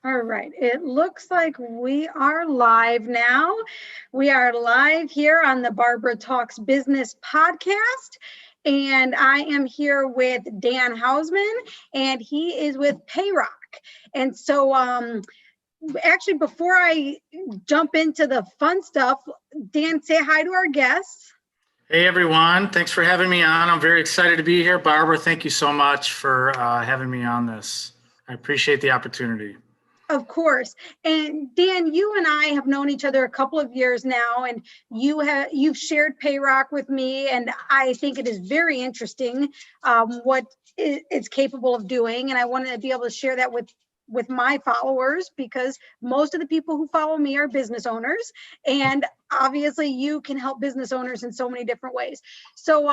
All right, it looks like we are live now. We are live here on the Barbara Talks Business podcast. And I am here with Dan Housman, and he is with Payrock. And so, actually, before I jump into the fun stuff, Dan, say hi to our guests. Hey everyone, thanks for having me on. I'm very excited to be here. Barbara, thank you so much for having me on this. I appreciate the opportunity. Of course. And Dan, you and I have known each other a couple of years now, and you've shared Payrock with me, and I think it is very interesting what it's capable of doing. And I wanted to be able to share that with my followers, because most of the people who follow me are business owners, and obviously you can help business owners in so many different ways. So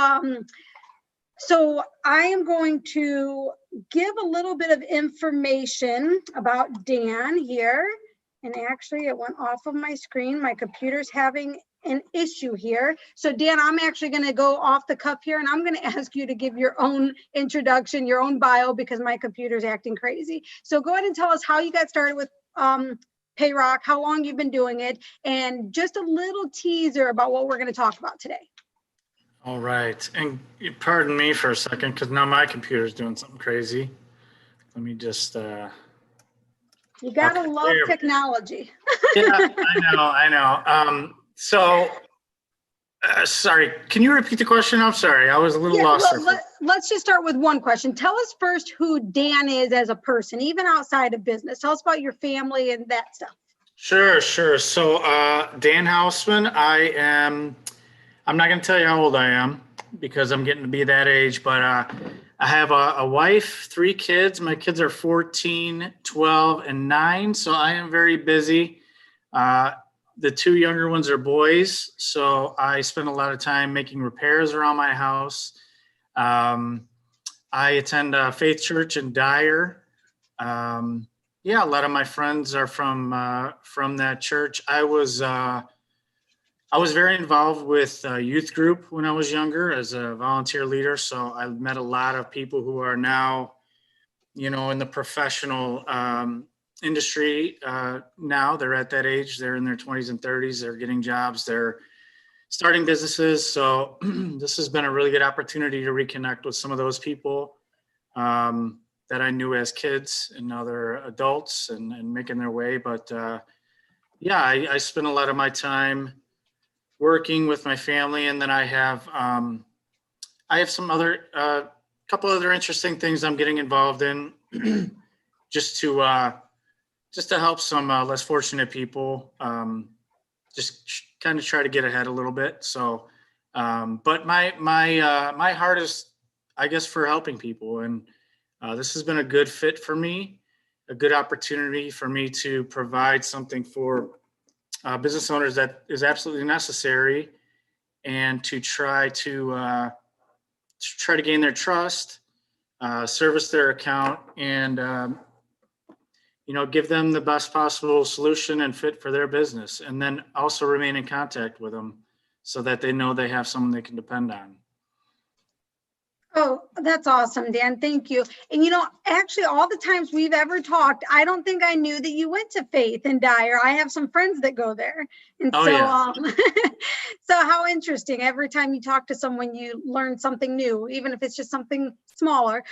I am going to give a little bit of information about Dan here. And actually it went off of my screen. My computer's having an issue here. So Dan, I'm actually going to go off the cuff here, and I'm going to ask you to give your own introduction, your own bio, because my computer's acting crazy. So go ahead and tell us how you got started with Payrock, how long you've been doing it, and just a little teaser about what we're going to talk about today. All right, and pardon me for a second, because now my computer's doing something crazy. Let me just... You gotta love technology. Yeah, I know. Sorry, can you repeat the question? I'm sorry, I was a little lost. Let's just start with one question. Tell us first who Dan is as a person, even outside of business. Tell us about your family and that stuff. Sure. So Dan Housman, I'm not going to tell you how old I am because I'm getting to be that age, but I have a wife, 3 kids. My kids are 14, 12, and 9, so I am very busy. The 2 younger ones are boys, so I spend a lot of time making repairs around my house. I attend a faith church in Dyer. A lot of my friends are from that church. I was very involved with a youth group when I was younger as a volunteer leader. So I met a lot of people who are now, in the professional industry now. They're at that age. They're in their 20s and 30s. They're getting jobs. They're starting businesses. So this has been a really good opportunity to reconnect with some of those people that I knew as kids, and now they're adults and making their way. But I spend a lot of my time working with my family, and then I have some other couple other interesting things I'm getting involved in, just to help some less fortunate people, just kind of try to get ahead a little bit. So, but my heart is, I guess, for helping people, and this has been a good fit for me, a good opportunity for me to provide something for business owners that is absolutely necessary, and to try to gain their trust, service their account, and give them the best possible solution and fit for their business, and then also remain in contact with them so that they know they have someone they can depend on. Oh, that's awesome, Dan. Thank you. And actually, all the times we've ever talked, I don't think I knew that you went to Faith in Dyer. I have some friends that go there. And so how interesting. Every time you talk to someone, you learn something new, even if it's just something smaller.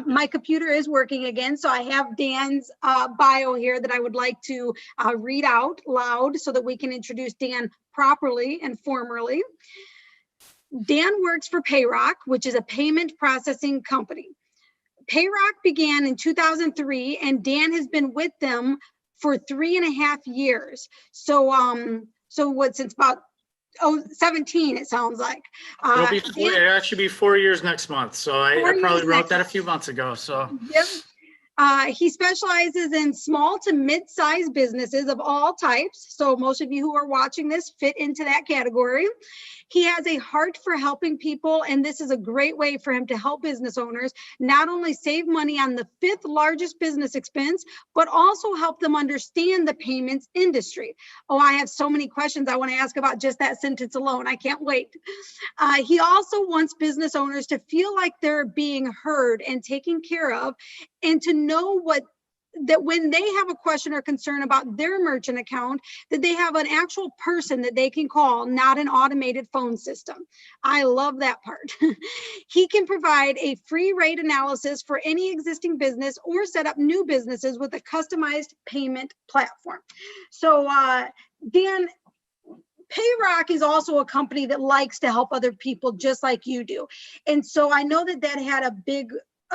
My computer is working again, so I have Dan's bio here that I would like to read out loud so that we can introduce Dan properly and formally. Dan works for Payroc, which is a payment processing company. Payroc began in 2003, and Dan has been with them for 3.5 years. So since about 17, it sounds like. It'll actually be 4 years next month. So I probably wrote that a few months ago. So. Yep. He specializes in small to mid-sized businesses of all types. So most of you who are watching this fit into that category. He has a heart for helping people, and this is a great way for him to help business owners not only save money on the 5th largest business expense, but also help them understand the payments industry. Oh, I have so many questions I want to ask about just that sentence alone. I can't wait. He also wants business owners to feel like they're being heard and taken care of, and to know what that when they have a question or concern about their merchant account, that they have an actual person that they can call, not an automated phone system. I love that part. He can provide a free rate analysis for any existing business or set up new businesses with a customized payment platform. So Dan, Payrock is also a company that likes to help other people just like you do. And so I know that that had a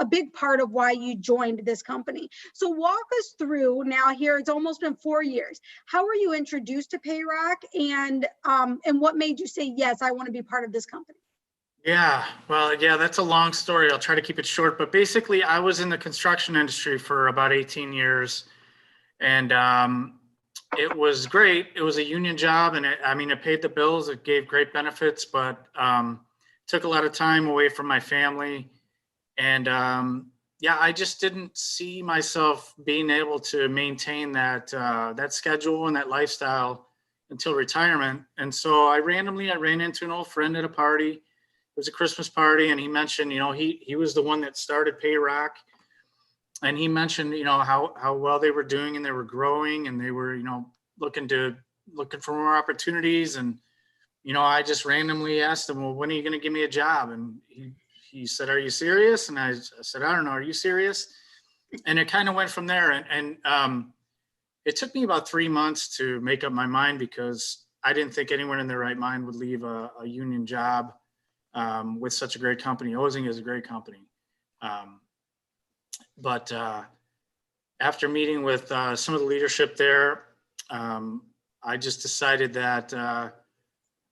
big part of why you joined this company. So walk us through now here, it's almost been 4 years. How were you introduced to Payrock, and what made you say, yes, I want to be part of this company? Yeah, well, yeah, that's a long story. I'll try to keep it short, but basically I was in the construction industry for about 18 years, and it was great. It was a union job, and it paid the bills. It gave great benefits, but took a lot of time away from my family. And yeah, I just didn't see myself being able to maintain that schedule and that lifestyle until retirement. And so I ran into an old friend at a party. It was a Christmas party, and he mentioned, he was the one that started Payrock. And he mentioned, how well they were doing, and they were growing, and they were, looking for more opportunities. And, I just randomly asked him, well, when are you going to give me a job? And he said, are you serious? And I said, I don't know. Are you serious? And it kind of went from there. And it took me about 3 months to make up my mind, because I didn't think anyone in their right mind would leave a union job with such a great company. Ozing is a great company. But after meeting with some of the leadership there, I just decided that,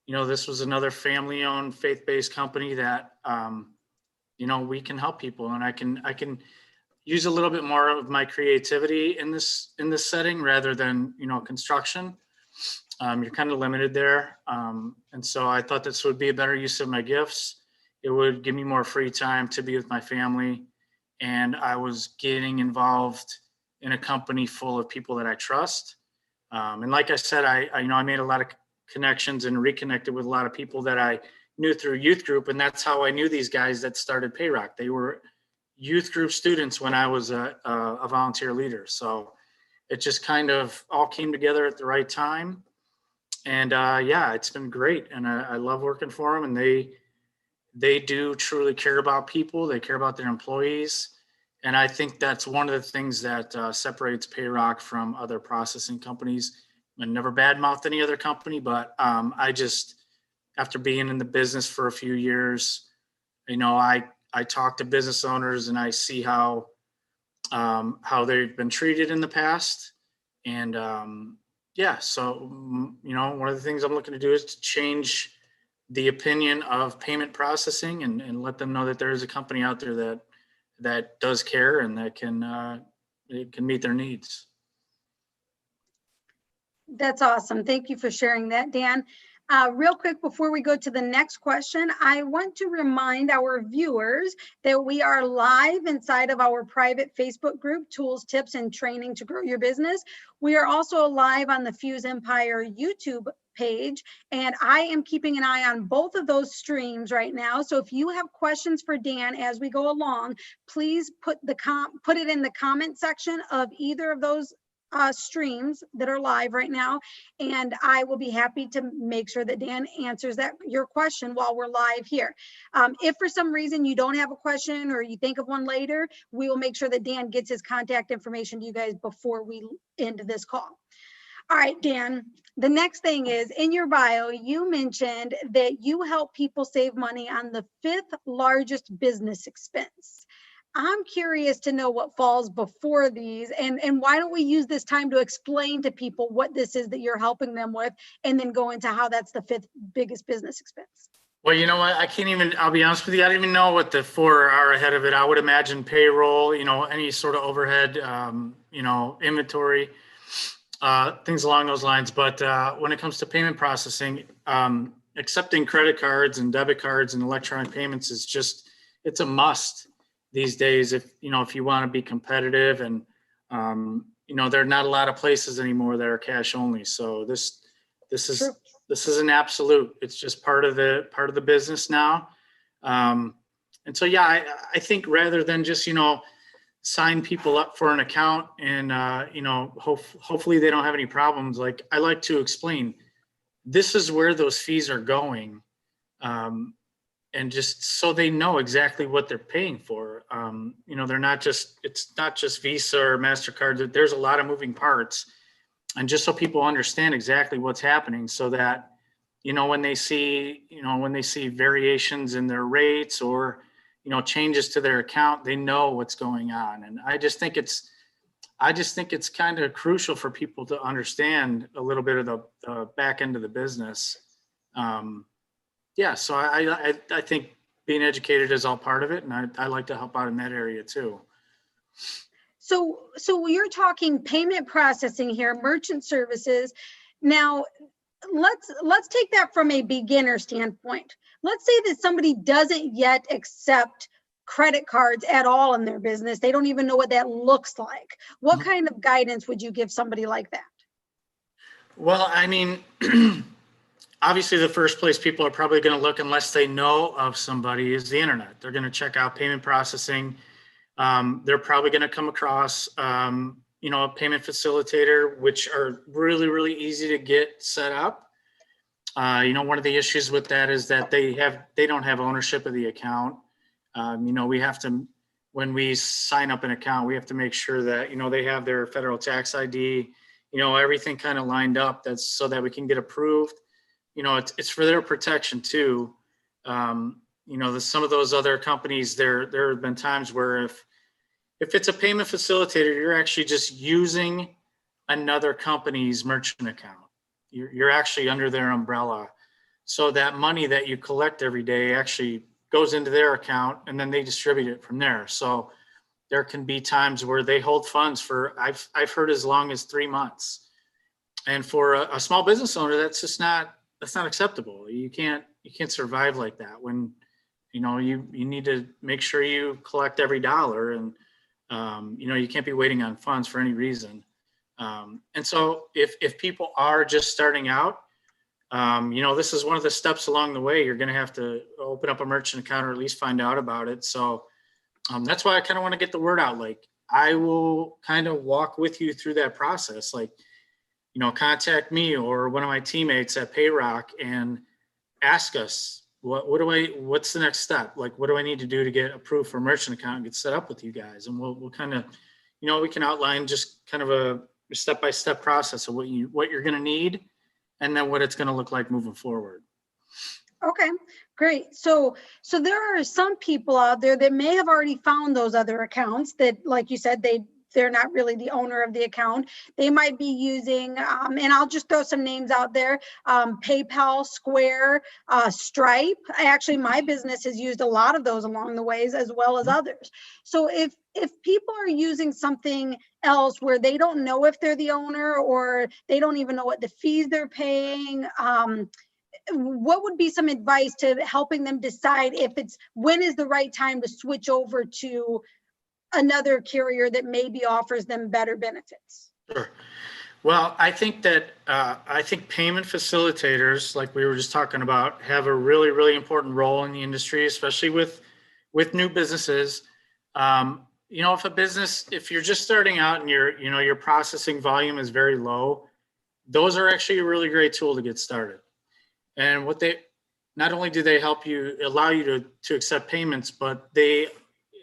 this was another family-owned, faith-based company that, we can help people, and I can use a little bit more of my creativity in this setting rather than, construction. You're kind of limited there. And so I thought this would be a better use of my gifts. It would give me more free time to be with my family. And I was getting involved in a company full of people that I trust. And like I said, I made a lot of connections and reconnected with a lot of people that I knew through youth group. And that's how I knew these guys that started Payrock. They were youth group students when I was a volunteer leader. So it just kind of all came together at the right time. And yeah, it's been great. And I love working for them. And they do truly care about people. They care about their employees. And I think that's one of the things that separates Payrock from other processing companies. I never badmouthed any other company, but I just, after being in the business for a few years, I talk to business owners, and I see how they've been treated in the past. And yeah, so, one of the things I'm looking to do is to change the opinion of payment processing, and let them know that there is a company out there that does care, and that can meet their needs. That's awesome. Thank you for sharing that, Dan. Real quick, before we go to the next question, I want to remind our viewers that we are live inside of our private Facebook group, Tools, Tips, and Training to Grow Your Business. We are also live on the Fuse Empire YouTube page, and I am keeping an eye on both of those streams right now. So if you have questions for Dan as we go along, please put it in the comment section of either of those streams that are live right now, and I will be happy to make sure that Dan answers your question while we're live here. If for some reason you don't have a question, or you think of one later, we will make sure that Dan gets his contact information to you guys before we end this call. All right, Dan, the next thing is, in your bio, you mentioned that you help people save money on the 5th largest business expense. I'm curious to know what falls before these, and why don't we use this time to explain to people what this is that you're helping them with, and then go into how that's the 5th biggest business expense. Well, you know what? I'll be honest with you, I don't even know what the 4 are ahead of it. I would imagine payroll, any sort of overhead, inventory, things along those lines. But when it comes to payment processing, accepting credit cards and debit cards and electronic payments it's a must these days if you want to be competitive. And there are not a lot of places anymore that are cash only. So this is an absolute. It's just part of the business now. And so yeah, I think rather than just sign people up for an account and, hopefully they don't have any problems. Like, I like to explain, this is where those fees are going. And just so they know exactly what they're paying for. They're not just, it's not just Visa or MasterCard. There's a lot of moving parts. And just so people understand exactly what's happening, so that, when they see variations in their rates or, changes to their account, they know what's going on. And I just think it's kind of crucial for people to understand a little bit of the back end of the business. So I think being educated is all part of it, and I like to help out in that area too. So you're talking payment processing here, merchant services. Now, let's take that from a beginner standpoint. Let's say that somebody doesn't yet accept credit cards at all in their business. They don't even know what that looks like. What kind of guidance would you give somebody like that? Well, I mean, obviously the first place people are probably going to look, unless they know of somebody, is the internet. They're going to check out payment processing. They're probably going to come across, a payment facilitator, which are really, really easy to get set up. One of the issues with that is that they don't have ownership of the account. We have to, when we sign up an account, we have to make sure that, they have their federal tax ID, everything kind of lined up, that's so that we can get approved. It's for their protection too. Some of those other companies, there have been times where if it's a payment facilitator, you're actually just using another company's merchant account. You're actually under their umbrella. So that money that you collect every day actually goes into their account, and then they distribute it from there. So there can be times where they hold funds for, I've heard, as long as 3 months. And for a small business owner, that's not acceptable. You can't survive like that. When, you need to make sure you collect every dollar, and, you can't be waiting on funds for any reason. And so if people are just starting out, this is one of the steps along the way. You're going to have to open up a merchant account, or at least find out about it. So that's why I kind of want to get the word out. Like, I will kind of walk with you through that process. Like, contact me or one of my teammates at Payrock and ask us, what's the next step? Like, what do I need to do to get approved for a merchant account and get set up with you guys? And we'll kind of, we can outline just kind of a step-by-step process of what you're going to need, and then what it's going to look like moving forward. Okay, great. So there are some people out there that may have already found those other accounts that, like you said, they're not really the owner of the account. They might be using, and I'll just throw some names out there, PayPal, Square, Stripe. Actually, my business has used a lot of those along the ways, as well as others. So if people are using something else where they don't know if they're the owner, or they don't even know what the fees they're paying, what would be some advice to helping them decide when is the right time to switch over to another carrier that maybe offers them better benefits? Sure. Well, I think that payment facilitators, like we were just talking about, have a really, really important role in the industry, especially with new businesses. If you're just starting out and your processing volume is very low, those are actually a really great tool to get started. And not only do they allow you to accept payments, but they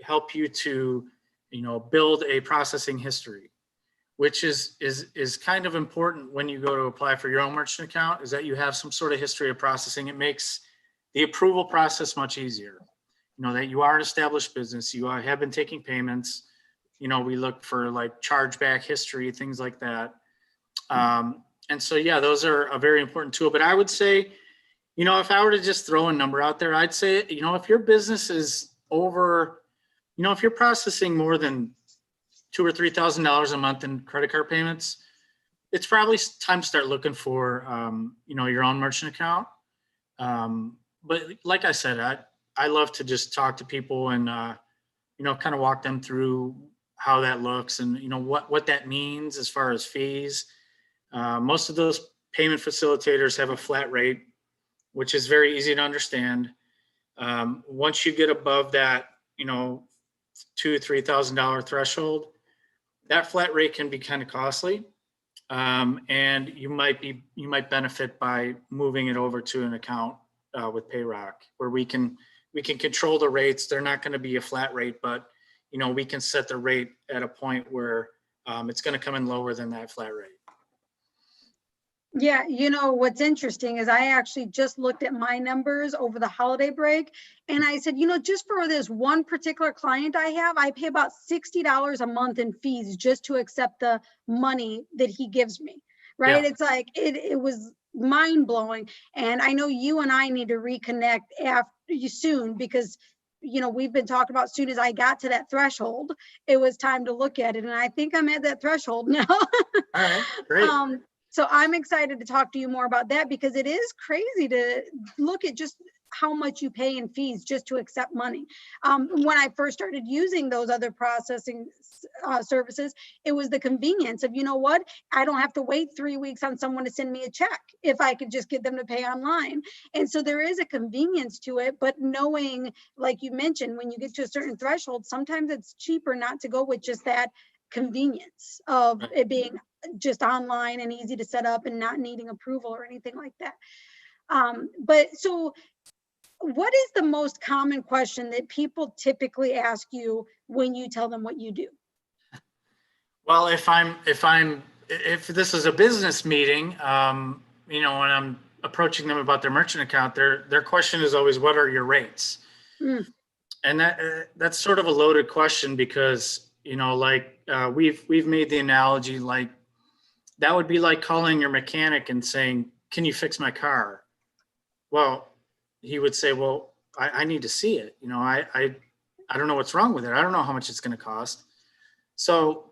help you to, build a processing history, which is kind of important when you go to apply for your own merchant account, is that you have some sort of history of processing. It makes the approval process much easier. That you are an established business, you have been taking payments. We look for like chargeback history, things like that. And so, yeah, those are a very important tool. But I would say, if I were to just throw a number out there, I'd say, if your business is over, if you're processing more than $2,000 or $3,000 a month in credit card payments, it's probably time to start looking for, your own merchant account. But like I said, I love to just talk to people and, kind of walk them through how that looks and, what that means as far as fees. Most of those payment facilitators have a flat rate, which is very easy to understand. Once you get above that, $2,000-$3,000 threshold, that flat rate can be kind of costly. And you might benefit by moving it over to an account with Payrock, where we can control the rates. They're not going to be a flat rate, but we can set the rate at a point where it's going to come in lower than that flat rate. Yeah, what's interesting is I actually just looked at my numbers over the holiday break, and I said, just for this one particular client I have, I pay about $60 a month in fees just to accept the money that he gives me, right? Yeah. It's like, it was mind blowing. And I know you and I need to reconnect soon, because we've been talking about, as soon as I got to that threshold, it was time to look at it. And I think I'm at that threshold now. All right, great. So I'm excited to talk to you more about that, because it is crazy to look at just how much you pay in fees just to accept money. When I first started using those other processing services, it was the convenience of, I don't have to wait 3 weeks on someone to send me a check if I could just get them to pay online. And so there is a convenience to it, but knowing, like you mentioned, when you get to a certain threshold, sometimes it's cheaper not to go with just that convenience of it being just online and easy to set up and not needing approval or anything like that. But so what is the most common question that people typically ask you when you tell them what you do? Well, if this is a business meeting, when I'm approaching them about their merchant account, their question is always, what are your rates? And that's sort of a loaded question, because we've made the analogy, like that would be like calling your mechanic and saying, can you fix my car? Well, he would say, well, I need to see it. I don't know what's wrong with it. I don't know how much it's going to cost. So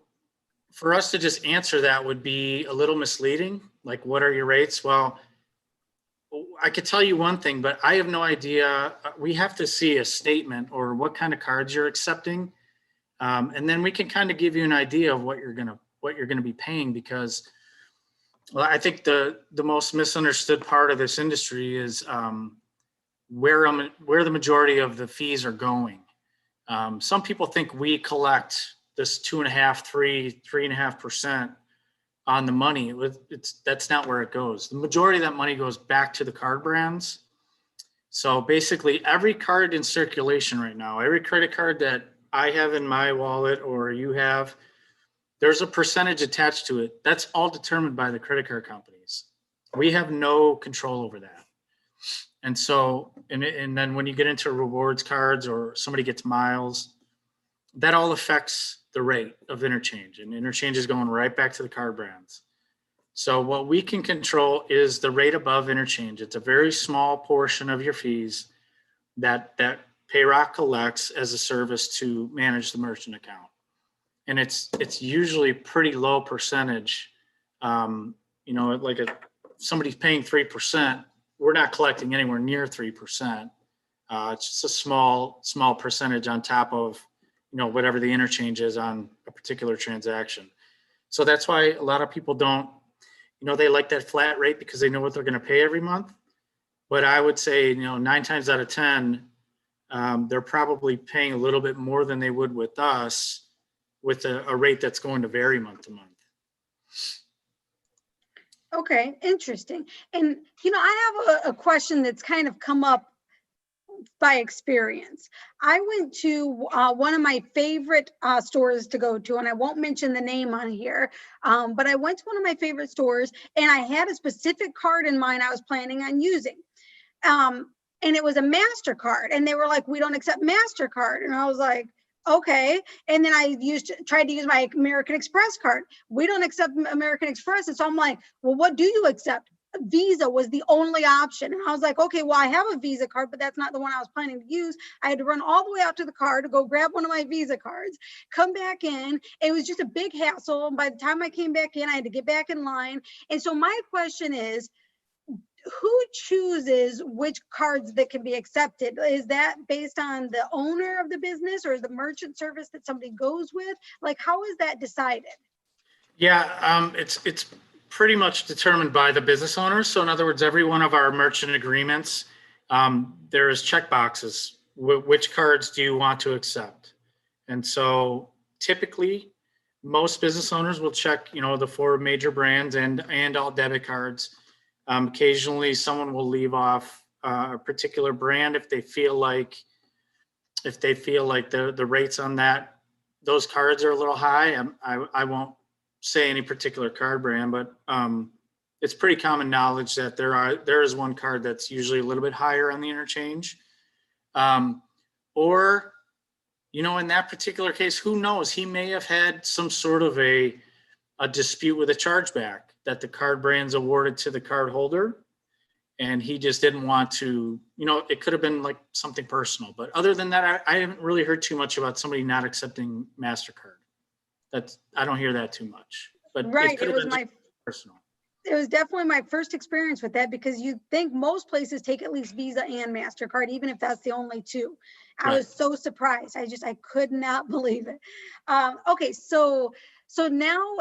for us to just answer that would be a little misleading. Like, what are your rates? Well, I could tell you one thing, but I have no idea. We have to see a statement or what kind of cards you're accepting. And then we can kind of give you an idea of what you're going to be paying, because I think the most misunderstood part of this industry is where the majority of the fees are going. Some people think we collect this 2.5%, 3.5% on the money. That's not where it goes. The majority of that money goes back to the card brands. So basically, every card in circulation right now, every credit card that I have in my wallet or you have, there's a percentage attached to it. That's all determined by the credit card companies. We have no control over that. And so, and then when you get into rewards cards or somebody gets miles, that all affects the rate of interchange, and interchange is going right back to the card brands. So what we can control is the rate above interchange. It's a very small portion of your fees that Payrock collects as a service to manage the merchant account. And it's usually pretty low percentage. Somebody's paying 3%, we're not collecting anywhere near 3%. It's just a small percentage on top of, whatever the interchange is on a particular transaction. So that's why a lot of people don't, they like that flat rate because they know what they're going to pay every month. But I would say, 9 times out of 10, they're probably paying a little bit more than they would with us, with a rate that's going to vary month to month. Okay, interesting. And, I have a question that's kind of come up by experience. I went to one of my favorite stores to go to, and I won't mention the name on here, but I went to one of my favorite stores, and I had a specific card in mind I was planning on using. And it was a MasterCard, and they were like, we don't accept MasterCard. And I was like, okay. And then I tried to use my American Express card. We don't accept American Express. And so I'm like, well, what do you accept? Visa was the only option. And I was like, okay, well, I have a Visa card, but that's not the one I was planning to use. I had to run all the way out to the car to go grab one of my Visa cards, come back in. It was just a big hassle. And by the time I came back in, I had to get back in line. And so my question is, who chooses which cards that can be accepted? Is that based on the owner of the business, or is the merchant service that somebody goes with? Like, how is that decided? Yeah, it's pretty much determined by the business owner. So in other words, every one of our merchant agreements, there is check boxes. Which cards do you want to accept? And so typically most business owners will check, the 4 major brands and all debit cards. Occasionally someone will leave off a particular brand if they feel like the rates on those cards are a little high. I won't say any particular card brand, but it's pretty common knowledge that there is one card that's usually a little bit higher on the interchange. Or, in that particular case, who knows? He may have had some sort of a dispute with a chargeback that the card brand's awarded to the card holder, and he just didn't want to, it could have been like something personal. But other than that, I haven't really heard too much about somebody not accepting MasterCard. I don't hear that too much. But right, it was personal. It was definitely my first experience with that, because you'd think most places take at least Visa and MasterCard, even if that's the only 2. I was so surprised. I could not believe it. Okay, so now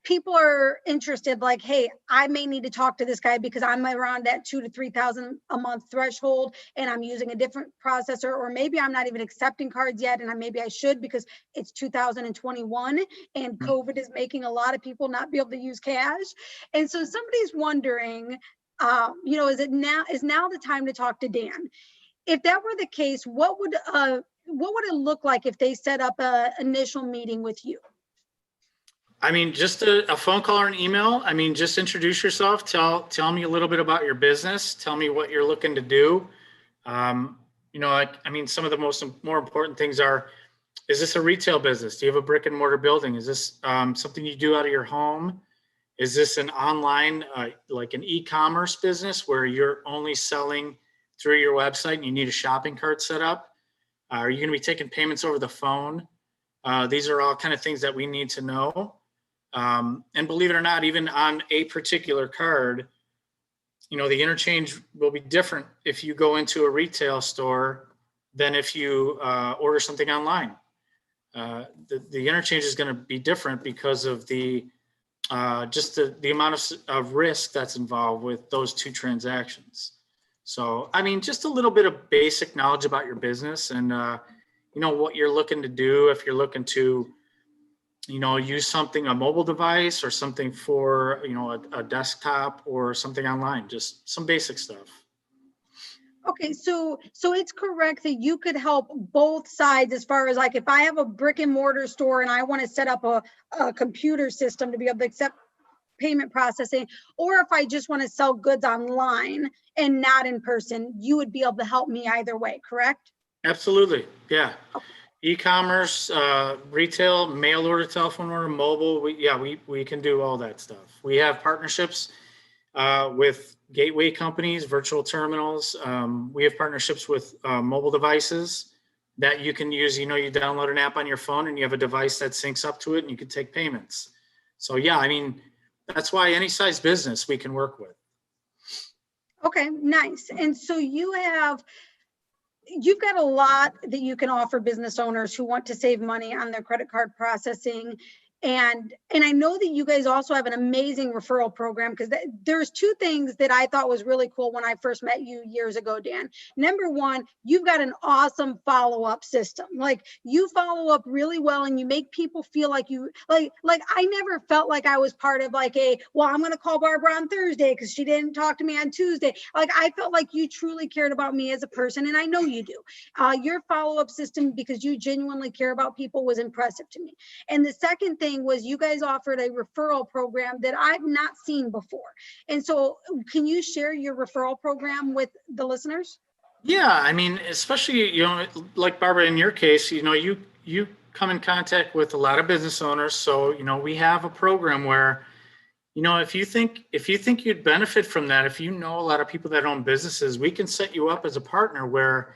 people are interested, like, hey, I may need to talk to this guy because I'm around that $2,000 to $3,000 a month threshold and I'm using a different processor, or maybe I'm not even accepting cards yet, and maybe I should because it's 2021 and COVID is making a lot of people not be able to use cash. And so somebody's wondering, is now the time to talk to Dan? If that were the case, what would it look like if they set up an initial meeting with you? I mean, just a phone call or an email. I mean, just introduce yourself. Tell me a little bit about your business. Tell me what you're looking to do. Some of the more important things are, is this a retail business? Do you have a brick and mortar building? Is this something you do out of your home? Is this an online, like an e-commerce business where you're only selling through your website and you need a shopping cart set up? Are you going to be taking payments over the phone? These are all kind of things that we need to know. And believe it or not, even on a particular card, the interchange will be different if you go into a retail store than if you order something online. The interchange is going to be different because of the amount of risk that's involved with those 2 transactions. So, I mean, just a little bit of basic knowledge about your business and, what you're looking to do. If you're looking to, use a mobile device or something for, a desktop or something online, just some basic stuff. Okay, so it's correct that you could help both sides, as far as like if I have a brick and mortar store and I want to set up a computer system to be able to accept payment processing, or if I just want to sell goods online and not in person, you would be able to help me either way, correct? Absolutely, yeah. Okay. E-commerce, retail, mail order, telephone order, mobile, we can do all that stuff. We have partnerships with gateway companies, virtual terminals. We have partnerships with mobile devices that you can use. You download an app on your phone and you have a device that syncs up to it and you can take payments. So yeah, I mean, that's why any size business we can work with. Okay, nice. And so you've got a lot that you can offer business owners who want to save money on their credit card processing. And I know that you guys also have an amazing referral program, because there's 2 things that I thought was really cool when I first met you years ago, Dan. Number one, you've got an awesome follow-up system. Like, you follow up really well and you make people feel like you, like I never felt like I was part of like I'm going to call Barbara on Thursday because she didn't talk to me on Tuesday. Like, I felt like you truly cared about me as a person, and I know you do. Your follow-up system, because you genuinely care about people, was impressive to me. And the second thing was you guys offered a referral program that I've not seen before. And so can you share your referral program with the listeners? Yeah, I mean, especially, like Barbara, in your case, you come in contact with a lot of business owners. So, we have a program where, if you think you'd benefit from that, if a lot of people that own businesses, we can set you up as a partner where,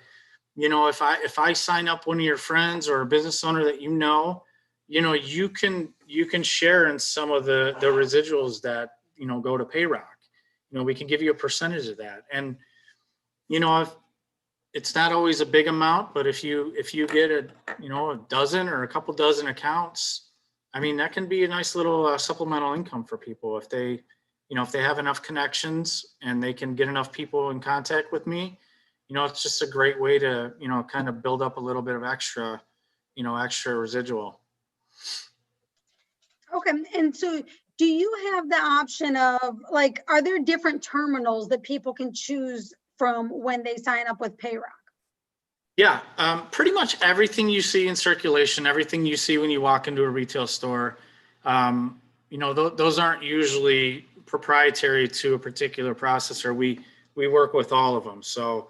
if I sign up one of your friends or a business owner that you can share in some of the residuals that, go to Payrock. We can give you a percentage of that. And, if it's not always a big amount, but if you get a dozen or a couple dozen accounts, I mean, that can be a nice little supplemental income for people if they have enough connections and they can get enough people in contact with me. It's just a great way to, kind of build up a little bit of extra extra residual. Okay. And so do you have the option of, like, are there different terminals that people can choose from when they sign up with Payrock? Yeah, pretty much everything you see in circulation, everything you see when you walk into a retail store, those aren't usually proprietary to a particular processor. We work with all of them. So,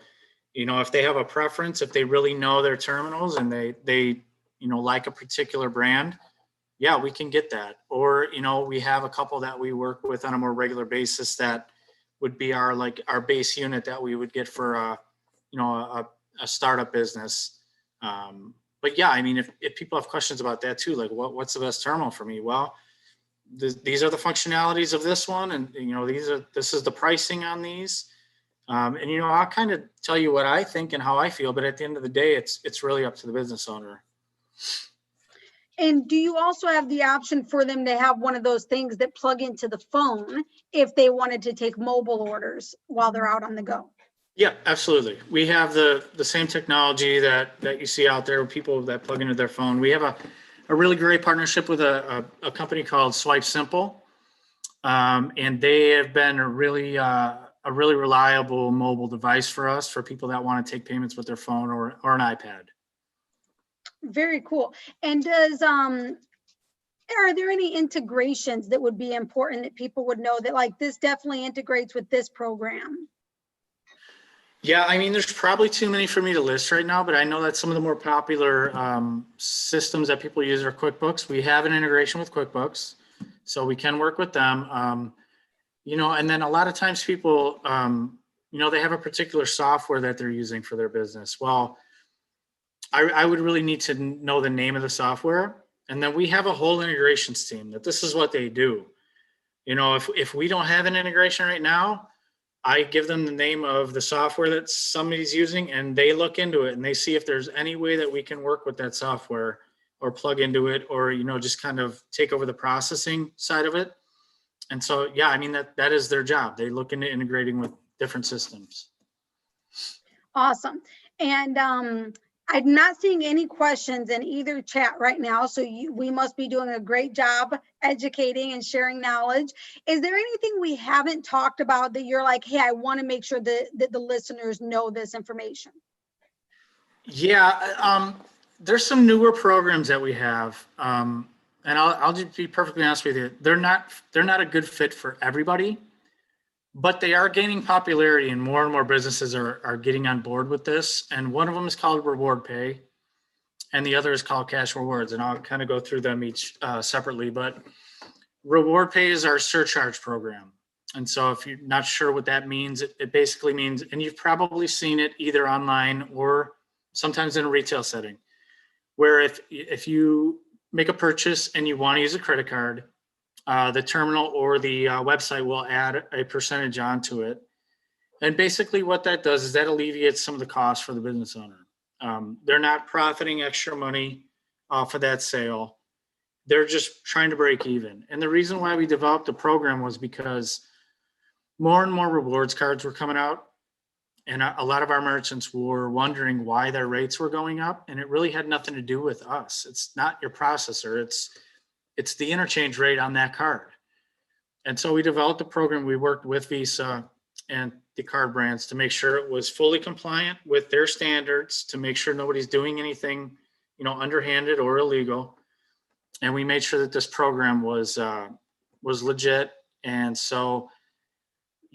if they have a preference, if they really know their terminals and they like a particular brand, yeah, we can get that. Or, we have a couple that we work with on a more regular basis that would be our base unit that we would get for a startup business. But yeah, I mean, if people have questions about that too, like what's the best terminal for me? Well, these are the functionalities of this one. And, this is the pricing on these. And, I'll kind of tell you what I think and how I feel, but at the end of the day, it's really up to the business owner. And do you also have the option for them to have one of those things that plug into the phone if they wanted to take mobile orders while they're out on the go? Yeah, absolutely. We have the same technology that you see out there with people that plug into their phone. We have a really great partnership with a company called Swipe Simple. And they have been a really reliable mobile device for us, for people that want to take payments with their phone or an iPad. Very cool. And are there any integrations that would be important that people would know that, like, this definitely integrates with this program? Yeah, I mean, there's probably too many for me to list right now, but I know that some of the more popular systems that people use are QuickBooks. We have an integration with QuickBooks, so we can work with them. And then a lot of times people, they have a particular software that they're using for their business. Well, I would really need to know the name of the software. And then we have a whole integrations team that this is what they do. If we don't have an integration right now, I give them the name of the software that somebody's using, and they look into it and they see if there's any way that we can work with that software or plug into it, or, just kind of take over the processing side of it. And so, yeah, I mean, that is their job. They look into integrating with different systems. Awesome. And I'm not seeing any questions in either chat right now, so we must be doing a great job educating and sharing knowledge. Is there anything we haven't talked about that you're like, hey, I want to make sure that the listeners know this information? Yeah, there's some newer programs that we have, and I'll just be perfectly honest with you. They're not a good fit for everybody. But they are gaining popularity, and more businesses are getting on board with this. And one of them is called Reward Pay, and the other is called Cash Rewards. And I'll kind of go through them each separately. But Reward Pay is our surcharge program. And so if you're not sure what that means, it basically means, and you've probably seen it either online or sometimes in a retail setting, where if you make a purchase and you want to use a credit card, the terminal or the website will add a percentage onto it. And basically what that does is that alleviates some of the costs for the business owner. They're not profiting extra money off of that sale. They're just trying to break even. And the reason why we developed the program was because more and more rewards cards were coming out. And a lot of our merchants were wondering why their rates were going up. And it really had nothing to do with us. It's not your processor. It's the interchange rate on that card. And so we developed a program. We worked with Visa and the card brands to make sure it was fully compliant with their standards, to make sure nobody's doing anything, underhanded or illegal. And we made sure that this program was legit. And so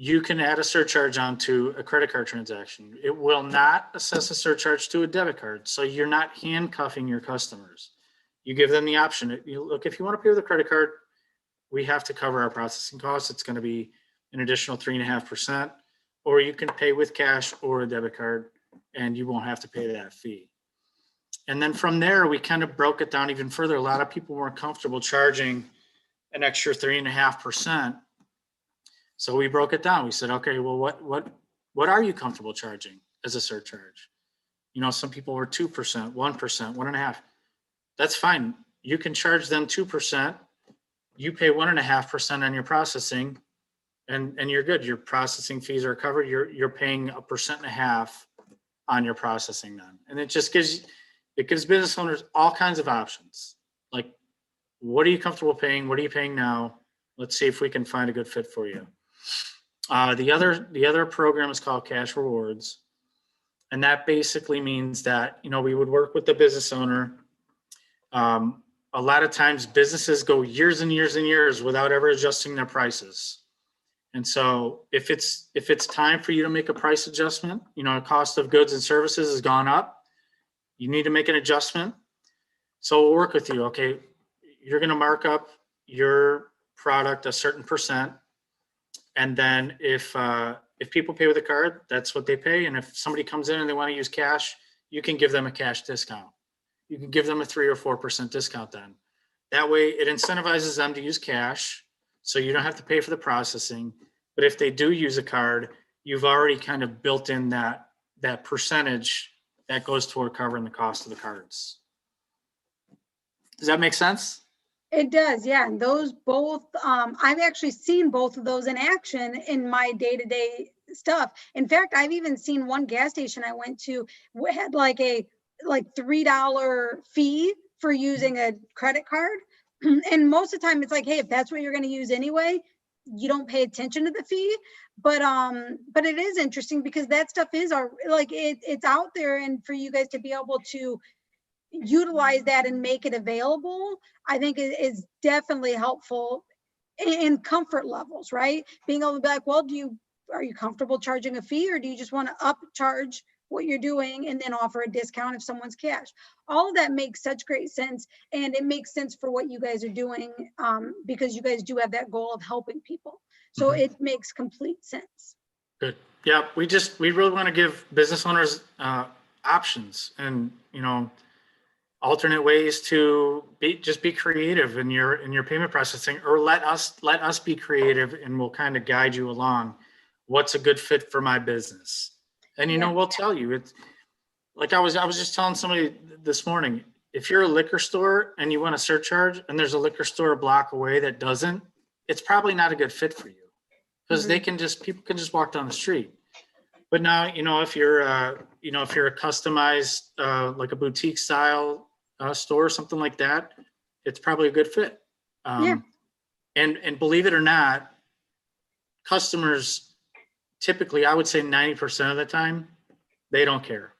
you can add a surcharge onto a credit card transaction. It will not assess a surcharge to a debit card. So you're not handcuffing your customers. You give them the option. Look, if you want to pay with a credit card, we have to cover our processing costs. It's going to be an additional 3.5%, or you can pay with cash or a debit card, and you won't have to pay that fee. And then from there, we kind of broke it down even further. A lot of people weren't comfortable charging an extra 3.5%. So we broke it down. We said, okay, well, what are you comfortable charging as a surcharge? Some people were 2%, 1%, 1.5%. That's fine. You can charge them 2%. You pay 1.5% on your processing, and you're good. Your processing fees are covered. You're paying 1.5% on your processing then, and it just gives it gives business owners all kinds of options. Like, what are you comfortable paying? What are you paying now? Let's see if we can find a good fit for you. The other program is called Cash Rewards. And that basically means that, we would work with the business owner. A lot of times businesses go years and years and years without ever adjusting their prices. And so if it's time for you to make a price adjustment, cost of goods and services has gone up, you need to make an adjustment. So we'll work with you. Okay, you're going to mark up your product a certain percent. And then if people pay with a card, that's what they pay. And if somebody comes in and they want to use cash, you can give them a cash discount. You can give them a 3 or 4% discount then. That way it incentivizes them to use cash, so you don't have to pay for the processing. But if they do use a card, you've already kind of built in that percentage that goes toward covering the cost of the cards. Does that make sense? It does, yeah. And those both, I've actually seen both of those in action in my day-to-day stuff. In fact, I've even seen one gas station I went to had like a $3 fee for using a credit card. And most of the time it's like, hey, if that's what you're going to use anyway, you don't pay attention to the fee. But it is interesting because that stuff is it's out there, and for you guys to be able to utilize that and make it available, I think it is definitely helpful in comfort levels, right? Being able to be like, well, are you comfortable charging a fee, or do you just want to upcharge what you're doing and then offer a discount if someone's cash? All of that makes such great sense, and it makes sense for what you guys are doing, because you guys do have that goal of helping people. So it makes complete sense. Good. Yeah, we really want to give business owners options and alternate ways to be creative in your payment processing, or let us be creative, and we'll kind of guide you along what's a good fit for my business. And we'll tell you. It's like I was just telling somebody this morning, if you're a liquor store and you want a surcharge and there's a liquor store a block away that doesn't, it's probably not a good fit for you, because people can just walk down the street. But now, if you're a customized, like a boutique style store or something like that, it's probably a good fit. And believe it or not, customers typically, I would say 90% of the time, they don't care.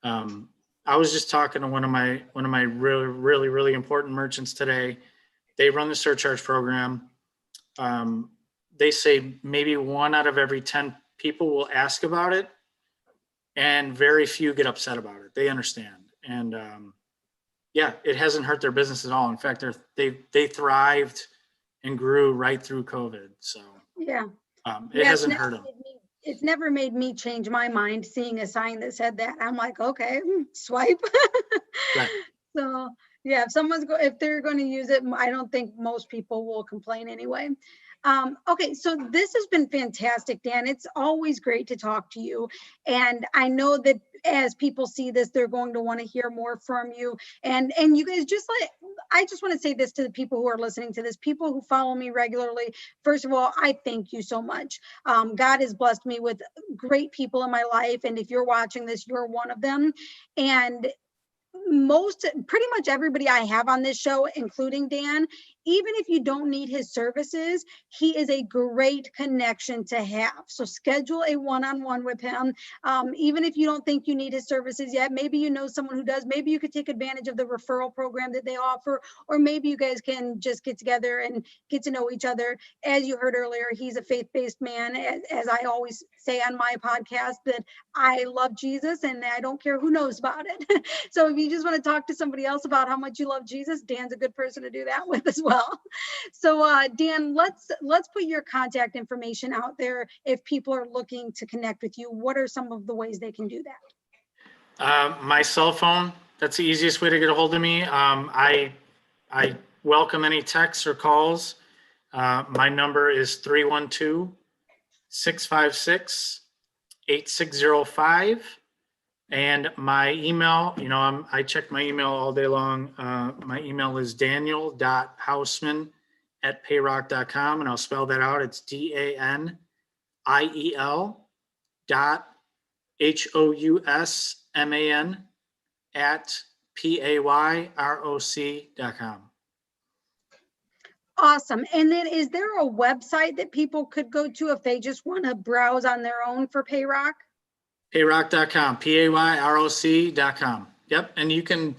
I was just talking to one of my really, really, really important merchants today. They run the surcharge program. They say maybe 1 out of every 10 people will ask about it, and very few get upset about it. They understand. And it hasn't hurt their business at all. In fact, they thrived and grew right through COVID. So it hasn't hurt them. It's never made me change my mind seeing a sign that said that. I'm like, okay, swipe. Right. So if they're going to use it, I don't think most people will complain anyway. Okay, so this has been fantastic, Dan. It's always great to talk to you. And I know that as people see this, they're going to want to hear more from you. And you guys, I just want to say this to the people who are listening to this, people who follow me regularly. First of all, I thank you so much. God has blessed me with great people in my life. And if you're watching this, you're one of them. And pretty much everybody I have on this show, including Dan, even if you don't need his services, he is a great connection to have. So schedule a one-on-one with him. Even if you don't think you need his services yet, maybe you know someone who does. Maybe you could take advantage of the referral program that they offer, or maybe you guys can just get together and get to know each other. As you heard earlier, he's a faith-based man. As I always say on my podcast, that I love Jesus and I don't care who knows about it. So if you just want to talk to somebody else about how much you love Jesus, Dan's a good person to do that with as well. So Dan, let's put your contact information out there. If people are looking to connect with you, what are some of the ways they can do that? My cell phone, that's the easiest way to get a hold of me. I welcome any texts or calls. My number is 312-656-8605. And my email, I check my email all day long. My email is daniel.housman@payrock.com, and I'll spell that out. It's DANIEL.HOUSMAN payroc.com. Awesome. And then is there a website that people could go to if they just want to browse on their own for Payrock? Payroc.com, payroc.com. Yep. And you can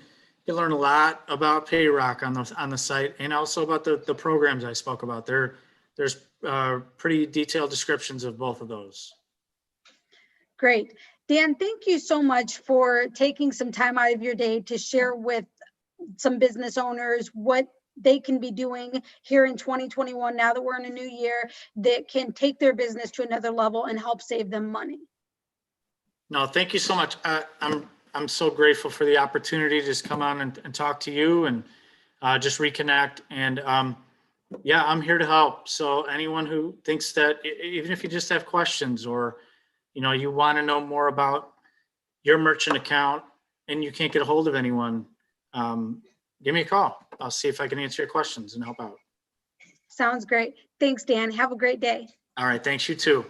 learn a lot about Payrock on the site, and also about the programs I spoke about. There's pretty detailed descriptions of both of those. Great. Dan, thank you so much for taking some time out of your day to share with some business owners what they can be doing here in 2021, now that we're in a new year, that can take their business to another level and help save them money. No, thank you so much. I'm so grateful for the opportunity to just come on and talk to you and just reconnect. And yeah, I'm here to help. So anyone who thinks that, even if you just have questions, or you want to know more about your merchant account and you can't get a hold of anyone, give me a call. I'll see if I can answer your questions and help out. Sounds great. Thanks, Dan. Have a great day. All right. Thanks. You too.